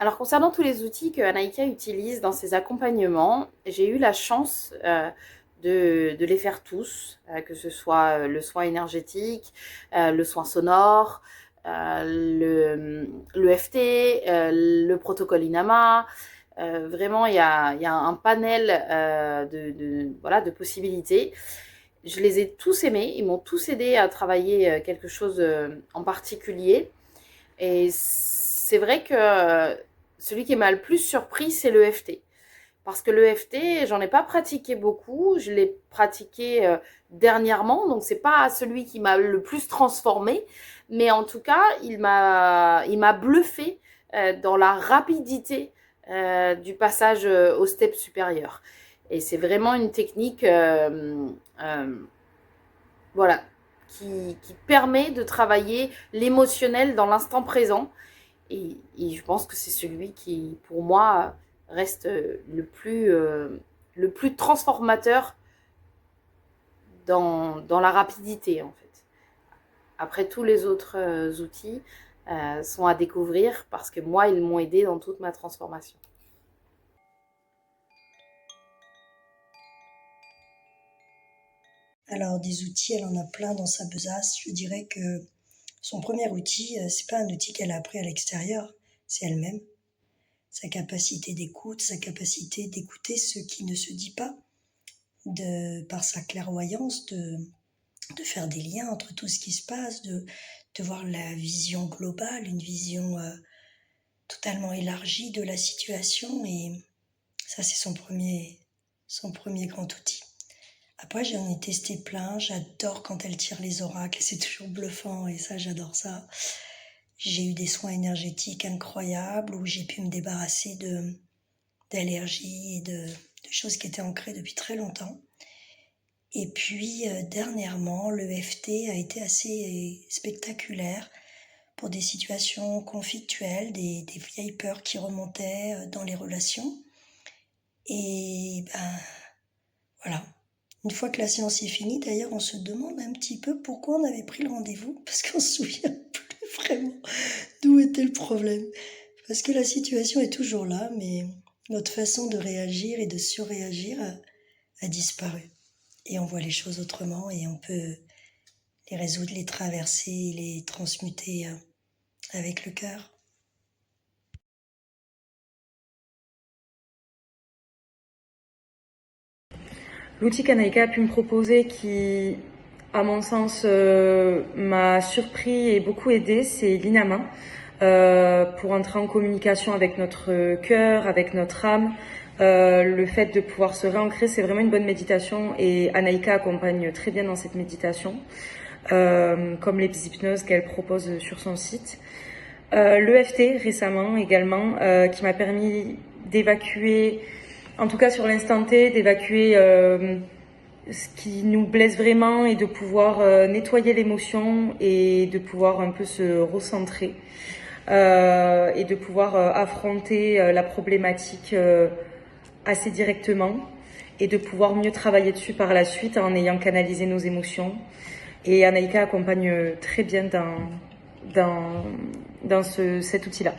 Alors concernant tous les outils que Anaïka utilise dans ses accompagnements, j'ai eu la chance de les faire tous, que ce soit le soin énergétique, le soin sonore, l'EFT, le protocole INAMA. Vraiment, il y a un panel voilà, de possibilités. Je les ai tous aimés, ils m'ont tous aidé à travailler quelque chose en particulier. Et c'est vrai que celui qui m'a le plus surpris, c'est l'EFT. Parce que l'EFT, j'en ai pas pratiqué beaucoup, je l'ai pratiqué dernièrement, donc c'est pas celui qui m'a le plus transformé, mais en tout cas, il m'a bluffé dans la rapidité du passage au step supérieur. Et c'est vraiment une technique euh, voilà, qui permet de travailler l'émotionnel dans l'instant présent. Et je pense que c'est celui qui, pour moi, reste le plus transformateur dans la rapidité, en fait. Après, tous les autres outils sont à découvrir parce que moi, ils m'ont aidé dans toute ma transformation. Alors, des outils, elle en a plein dans sa besace. Je dirais que son premier outil, c'est pas un outil qu'elle a appris à l'extérieur, c'est elle-même. Sa capacité d'écoute, sa capacité d'écouter ce qui ne se dit pas, par sa clairvoyance, de faire des liens entre tout ce qui se passe, de voir la vision globale, une vision totalement élargie de la situation. Et ça, c'est son premier grand outil. Après, j'en ai testé plein. J'adore quand elle tire les oracles. C'est toujours bluffant et ça, j'adore ça. J'ai eu des soins énergétiques incroyables où j'ai pu me débarrasser d'allergies et de choses qui étaient ancrées depuis très longtemps. Et puis, dernièrement, l'EFT a été assez spectaculaire pour des situations conflictuelles, des vieilles peurs qui remontaient dans les relations. Et ben, voilà. Une fois que la séance est finie, d'ailleurs, on se demande un petit peu pourquoi on avait pris le rendez-vous, parce qu'on se souvient plus vraiment d'où était le problème. Parce que la situation est toujours là, mais notre façon de réagir et de surréagir a disparu. Et on voit les choses autrement et on peut les résoudre, les traverser, les transmuter avec le cœur. L'outil qu'Anaïka a pu me proposer qui, à mon sens, m'a surpris et beaucoup aidé, c'est l'INAMA. Pour entrer en communication avec notre cœur, avec notre âme. Le fait de pouvoir se réancrer, c'est vraiment une bonne méditation et Anaïka accompagne très bien dans cette méditation, comme les hypnoses qu'elle propose sur son site. L'EFT récemment également, qui m'a permis d'évacuer, en tout cas sur l'instant T, d'évacuer ce qui nous blesse vraiment et de pouvoir nettoyer l'émotion et de pouvoir un peu se recentrer et de pouvoir affronter la problématique assez directement et de pouvoir mieux travailler dessus par la suite en ayant canalisé nos émotions. Et Anaïka accompagne très bien dans cet outil-là.